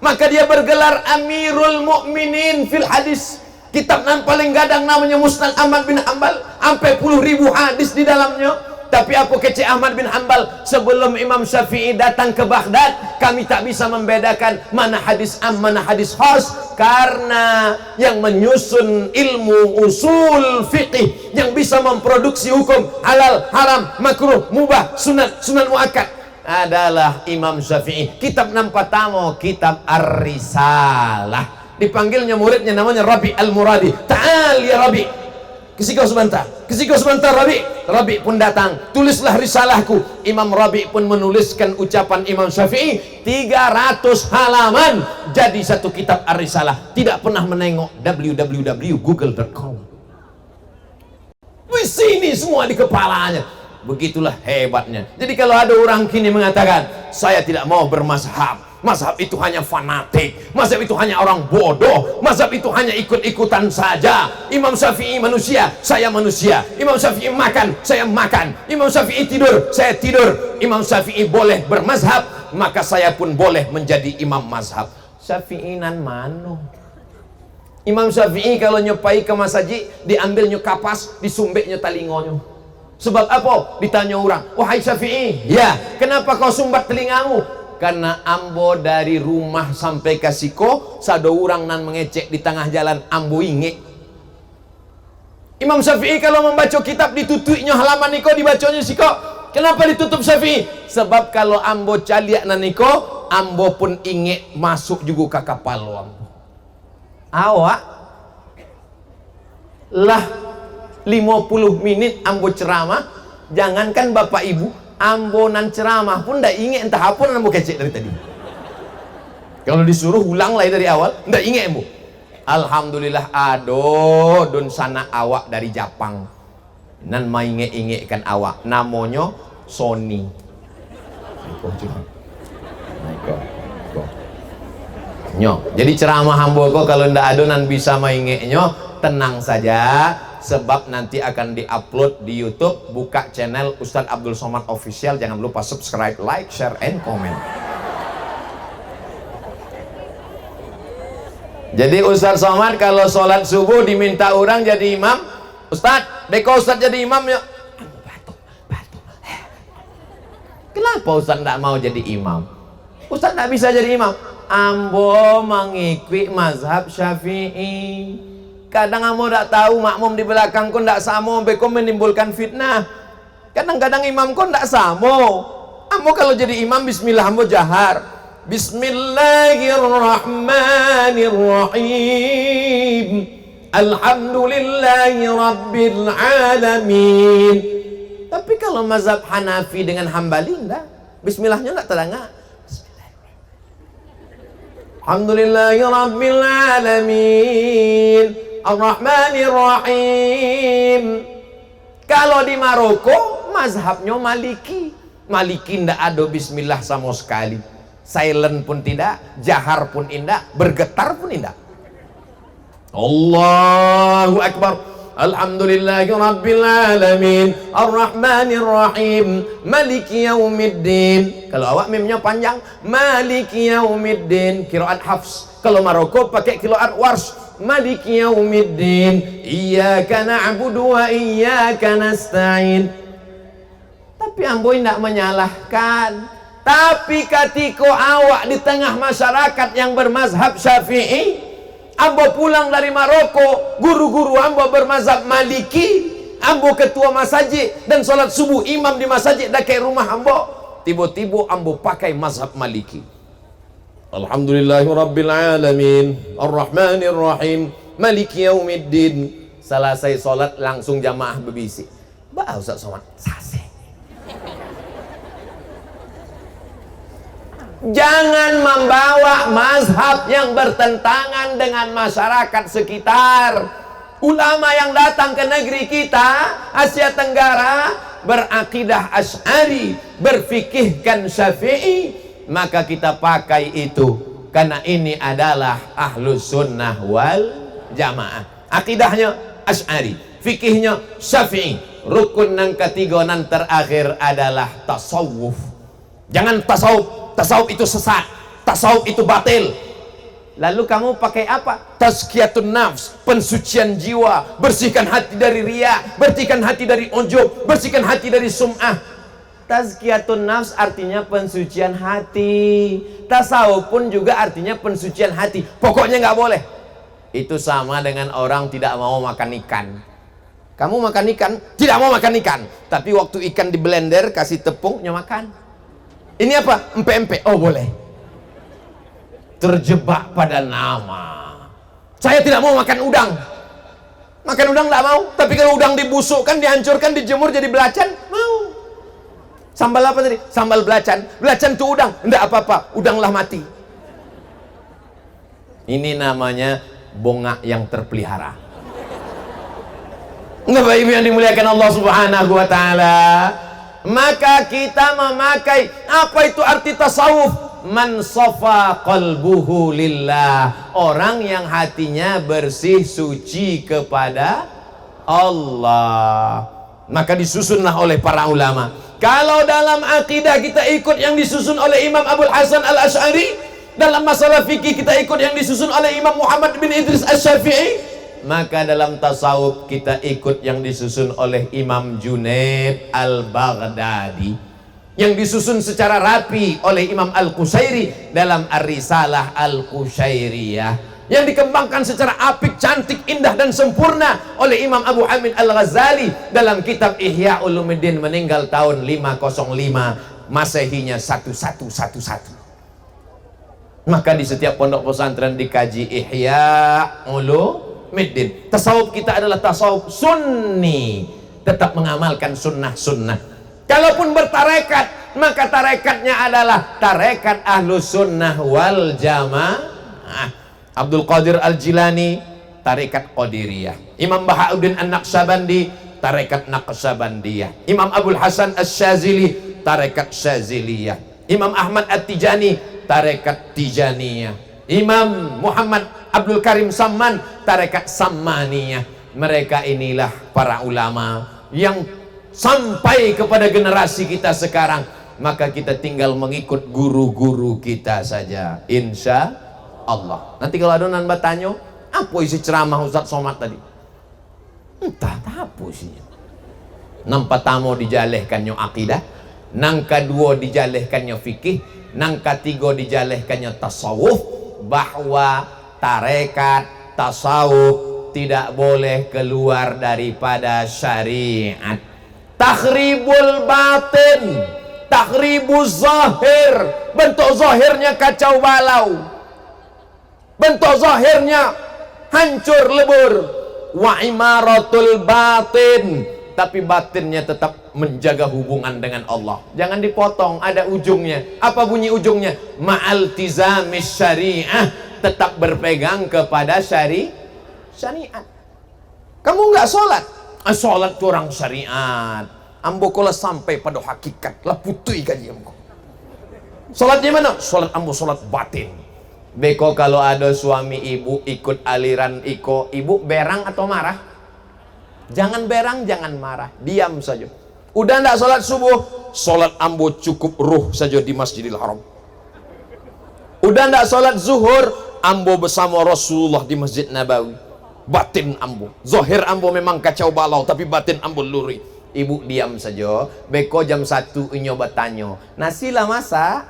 maka dia bergelar Amirul Mukminin fil hadis. Kitab yang paling gadang namanya Musnad Ahmad bin Hanbal, sampai 10.000 hadis di dalamnya. Tapi apa kece Ahmad bin Hanbal, sebelum Imam Syafi'i datang ke Baghdad, kami tak bisa membedakan mana hadis am, mana hadis khas, karena yang menyusun ilmu usul fiqih, yang bisa memproduksi hukum halal, haram, makruh, mubah, sunat, sunat muakkad adalah Imam Syafi'i. Kitab yang pertama, kitab Ar-Risalah. Dipanggilnya muridnya namanya Rabi Al-Muradi. Ta'al ya Rabi, Kesikau sebentar Rabi pun datang, tulislah risalahku. Imam Rabi pun menuliskan ucapan Imam Syafi'i 300 halaman jadi satu kitab Ar-Risalah. Tidak pernah menengok www.google.com. Di sini semua di kepalanya. Begitulah hebatnya. Jadi kalau ada orang kini mengatakan saya tidak mau bermazhab, mazhab itu hanya fanatik, mazhab itu hanya orang bodoh, mazhab itu hanya ikut-ikutan saja. Imam Syafi'i manusia, saya manusia. Imam Syafi'i makan, saya makan. Imam Syafi'i tidur, saya tidur. Imam Syafi'i boleh bermazhab, maka saya pun boleh menjadi imam mazhab. Syafi'inan mano? Imam Syafi'i kalau nyopai ke masjid, diambil nyo kapas, disumbek nyo talingonyo. Sebab apa? Ditanya orang, wahai Syafi'i, ya, kenapa kau sumbat telingamu? Karena ambo dari rumah sampai ke siko, sado orang nan mengecek di tengah jalan, ambo inge. Imam Syafi'i kalau membaca kitab ditutupnya halaman niko, dibacanya siko. Kenapa ditutup Syafi'i? Sebab kalau ambo caliak nan niko, ambo pun inge masuk juga ke kapal ambo. Awak lah 50 menit ambo ceramah, jangankan bapak ibu, ambo nan ceramah pun ndak inget entah apa ambo kecek dari tadi. Kalau disuruh ulang lagi dari awal, ndak inget ambo. Alhamdulillah ado don sana awak dari Jepang. Nan mainge-inge kan awak, namanya Sony. Jadi ceramah ambo kok kalau ndak ado nan bisa mainge nyo, tenang saja. Sebab nanti akan diupload di YouTube. Buka channel Ustadz Abdul Somad Official. Jangan lupa subscribe, like, share, and comment. Jadi Ustadz Somad kalau sholat subuh diminta orang jadi imam. Ustadz, beko Ustadz jadi imam ya. Batuk. Kenapa Ustadz tidak mau jadi imam? Ustadz tidak bisa jadi imam. Ambo mengikuti mazhab Syafi'i. Kadang ambo tak tahu makmum di belakang kau tak samo, beko menimbulkan fitnah. Kadang-kadang imam kau tak samo. Ambo kalau jadi imam bismillah ambo jahar. Bismillahirrahmanirrahim. Alhamdulillahi rabbil alamin. Tapi kalau mazhab Hanafi dengan Hambali enggak. Bismillahnya enggak terdengar. Alhamdulillahi rabbil alamin. Ar-Rahmanir-Rahim. Kalau di Maroko mazhabnya Maliki. Maliki ndak ada bismillah sama sekali. Silent pun tidak, jahar pun tidak, bergetar pun tidak. Allahu Akbar. Alhamdulillahi rabbil alamin. Ar-Rahmanir-Rahim. Maliki yaumiddin. Kalau awak mimnya panjang, Maliki yaumiddin. Qiraat Hafs. Kalau Maroko pakai qiraat Warsh. Maliki yaumiddin. Iyyaka na'budu wa iyyaka nasta'in. Tapi ambo tidak menyalahkan. Tapi ketika awak di tengah masyarakat yang bermazhab Syafi'i, ambo pulang dari Maroko, guru-guru ambo bermazhab Maliki, ambo ketua masjid dan sholat subuh imam di masjid dekat rumah ambo, tiba-tiba ambo pakai mazhab Maliki. Alhamdulillahirabbil alamin, Ar-Rahmanir-Rahim, Maliki yaumiddin. Selesai sholat langsung jamaah berbisik. Bah Ustaz Somad, sase. Jangan membawa mazhab yang bertentangan dengan masyarakat sekitar. Ulama yang datang ke negeri kita, Asia Tenggara, berakidah Asy'ari, berfikihkan Syafi'i, maka kita pakai itu. Karena ini adalah Ahlus Sunnah wal Jamaah. Akidahnya Asy'ari, fikihnya Syafi'i. Rukun yang ketiga dan terakhir adalah tasawuf. Jangan tasawuf. Tasawuf itu sesat, tasawuf itu batil. Lalu kamu pakai apa? Tazkiyatun nafs, pensucian jiwa, bersihkan hati dari riya, bersihkan hati dari ujub, bersihkan hati dari sum'ah. Tazkiyatun nafs artinya pensucian hati. Tasawuf pun juga artinya pensucian hati. Pokoknya nggak boleh. Itu sama dengan orang tidak mau makan ikan. Kamu makan ikan, tidak mau makan ikan, tapi waktu ikan di blender kasih tepungnya makan. Ini apa? Empe-empe. Oh boleh. Terjebak pada nama. Saya tidak mau makan udang. Makan udang nggak mau. Tapi kalau udang dibusukkan, dihancurkan, dijemur jadi belacan, mau. Sambal apa tadi? Sambal belacan. Belacan tuh udang, enggak apa-apa, udanglah mati. Ini namanya bongak yang terpelihara. Bapak Ibu yang dimuliakan Allah Subhanahu wa taala. Maka kita memakai, apa itu arti tasawuf? Man safa qalbuhu lillah. Orang yang hatinya bersih suci kepada Allah. Maka disusunlah oleh para ulama. Kalau dalam akidah kita ikut yang disusun oleh Imam Abul Hasan Al-Asy'ari, dalam masalah fikih kita ikut yang disusun oleh Imam Muhammad bin Idris Asy-Syafi'i, maka dalam tasawuf kita ikut yang disusun oleh Imam Junaid Al-Baghdadi, yang disusun secara rapi oleh Imam Al-Qusairi dalam Ar-Risalah Al-Qushairiyah, yang dikembangkan secara apik, cantik, indah dan sempurna oleh Imam Abu Hamid Al-Ghazali dalam kitab Ihya Ulumuddin, meninggal tahun 505 Masehinya 1111. Maka di setiap pondok pesantren dikaji Ihya Ulumuddin. Tasawuf kita adalah tasawuf sunni, tetap mengamalkan sunnah-sunnah. Kalaupun bertarekat, maka tarekatnya adalah tarekat Ahlus Sunnah wal Jamaah. Abdul Qadir Al-Jilani, tarekat Qadiriyah. Imam Bahauddin An-Naqsyabandi, tarekat Naqsyabandiyah. Imam Abul Hasan Asy-Syadzili, tarekat Syadziliyah. Imam Ahmad At-Tijani, tarekat Tijaniyah. Imam Muhammad Abdul Karim Samman, tarekat Sammaniyah. Mereka inilah para ulama yang sampai kepada generasi kita sekarang. Maka kita tinggal mengikut guru-guru kita saja, insya Allah. Nanti kalau ada nambah tanya, apa isi ceramah Ustaz Somad tadi? Entah apa isinya. Nang pertama dijalehkannya akidah, nang kedua dijalehkannya fikih, nang ketiga dijalehkannya tasawuf, bahwa tarekat tasawuf tidak boleh keluar daripada syariat. Takhribul batin, takhribuz zahir, bentuk zahirnya kacau balau, bentuk zahirnya hancur lebur. Wa imaratul batin, tapi batinnya tetap menjaga hubungan dengan Allah. Jangan dipotong, ada ujungnya. Apa bunyi ujungnya? Ma'altizamis syariah, tetap berpegang kepada syariat. Kamu nggak sholat, sholat itu orang syariat. Ambo kalau sampai pada hakikat lah putui kaji ambo. Sholatnya mana? Sholat ambo sholat batin. Beko kalau ada suami ibu ikut aliran iko, ibu berang atau marah? Jangan berang, jangan marah, diam saja. Udah ndak sholat subuh, sholat ambo cukup ruh saja di Masjidil Haram. Udah ndak sholat zuhur, ambo bersama Rasulullah di Masjid Nabawi. Batin ambo, zahir ambo memang kacau balau, tapi batin ambo luri. Ibu diam saja. Beko jam 1 nyoba tanya, nasi lah masak?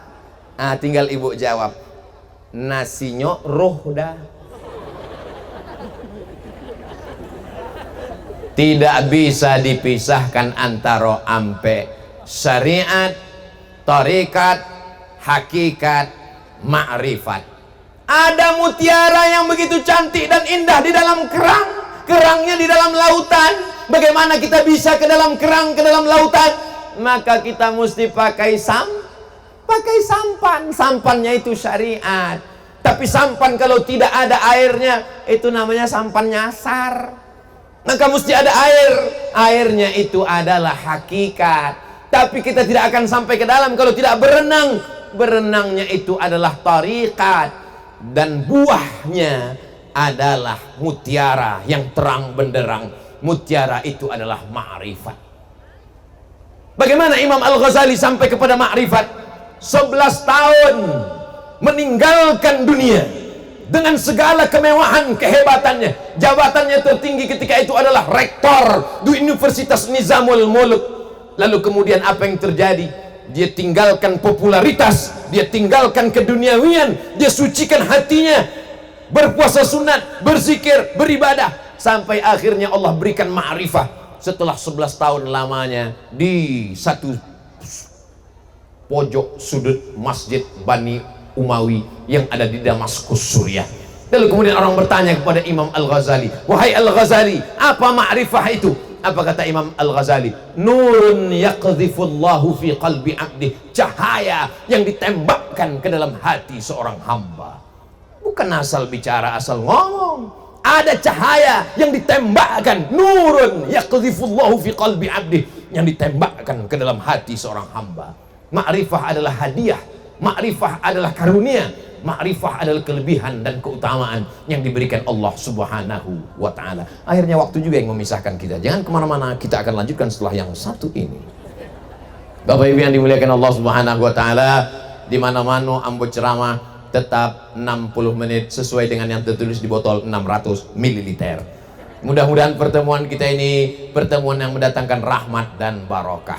Tinggal ibu jawab, nasinya roh dah. Tidak bisa dipisahkan antara ampe syariat, tarikat, hakikat, ma'rifat. Ada mutiara yang begitu cantik dan indah di dalam kerang, kerangnya di dalam lautan. Bagaimana kita bisa ke dalam kerang, ke dalam lautan? Maka kita mesti pakai sampan. Sampannya itu syariat. Tapi sampan kalau tidak ada airnya, itu namanya sampan nyasar. Maka mesti ada air. Airnya itu adalah hakikat. Tapi kita tidak akan sampai ke dalam kalau tidak berenang. Berenangnya itu adalah tarikat. Dan buahnya adalah mutiara yang terang benderang. Mutiara itu adalah ma'rifat. Bagaimana Imam Al-Ghazali sampai kepada ma'rifat? 11 tahun meninggalkan dunia dengan segala kemewahan, kehebatannya. Jabatannya tertinggi ketika itu adalah rektor di Universitas Nizamul Mulk. Lalu kemudian apa yang terjadi? Dia tinggalkan popularitas, dia tinggalkan keduniawian, dia sucikan hatinya, berpuasa sunat, berzikir, beribadah, sampai akhirnya Allah berikan ma'rifah. Setelah 11 tahun lamanya di satu pojok sudut Masjid Bani Umawi yang ada di Damaskus, Suriah. Lalu kemudian orang bertanya kepada Imam Al-Ghazali, wahai Al-Ghazali, apa ma'rifah itu? Apa kata Imam Al-Ghazali? Nurun yaqdhifullahu fi qalbi abdi, cahaya yang ditembakkan ke dalam hati seorang hamba. Bukan asal bicara, asal ngomong. Ada cahaya yang ditembakkan, nurun yaqdhifullahu fi qalbi abdi, yang ditembakkan ke dalam hati seorang hamba. Ma'rifah adalah hadiah, ma'rifah adalah karunia, ma'rifah adalah kelebihan dan keutamaan yang diberikan Allah Subhanahu wa ta'ala. Akhirnya waktu juga yang memisahkan kita. Jangan kemana-mana, kita akan lanjutkan setelah yang satu ini. Bapak Ibu yang dimuliakan Allah Subhanahu wa ta'ala, di mana-mana ambo ceramah tetap 60 menit sesuai dengan yang tertulis di botol 600 ml. Mudah-mudahan pertemuan kita ini pertemuan yang mendatangkan rahmat dan barokah.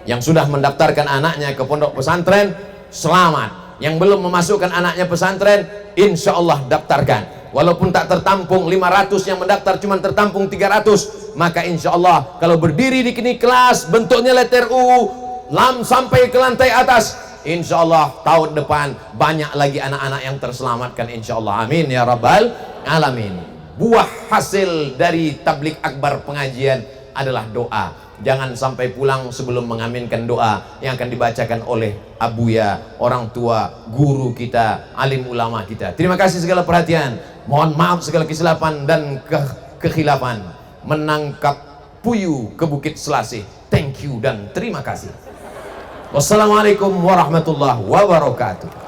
Yang sudah mendaftarkan anaknya ke pondok pesantren, selamat. Yang belum memasukkan anaknya pesantren, insya Allah daftarkan. Walaupun tak tertampung 500 yang mendaftar, cuma tertampung 300, maka insya Allah kalau berdiri di kini kelas bentuknya letter U, lam sampai ke lantai atas, insya Allah tahun depan banyak lagi anak-anak yang terselamatkan, insya Allah. Amin ya rabbal alamin. Buah hasil dari tablik akbar pengajian adalah doa. Jangan sampai pulang sebelum mengaminkan doa yang akan dibacakan oleh abuya, orang tua, guru kita, alim ulama kita. Terima kasih segala perhatian. Mohon maaf segala kesilapan dan kekhilafan. Menangkap puyuh ke Bukit Selasih. Thank you dan terima kasih. Wassalamualaikum warahmatullahi wabarakatuh.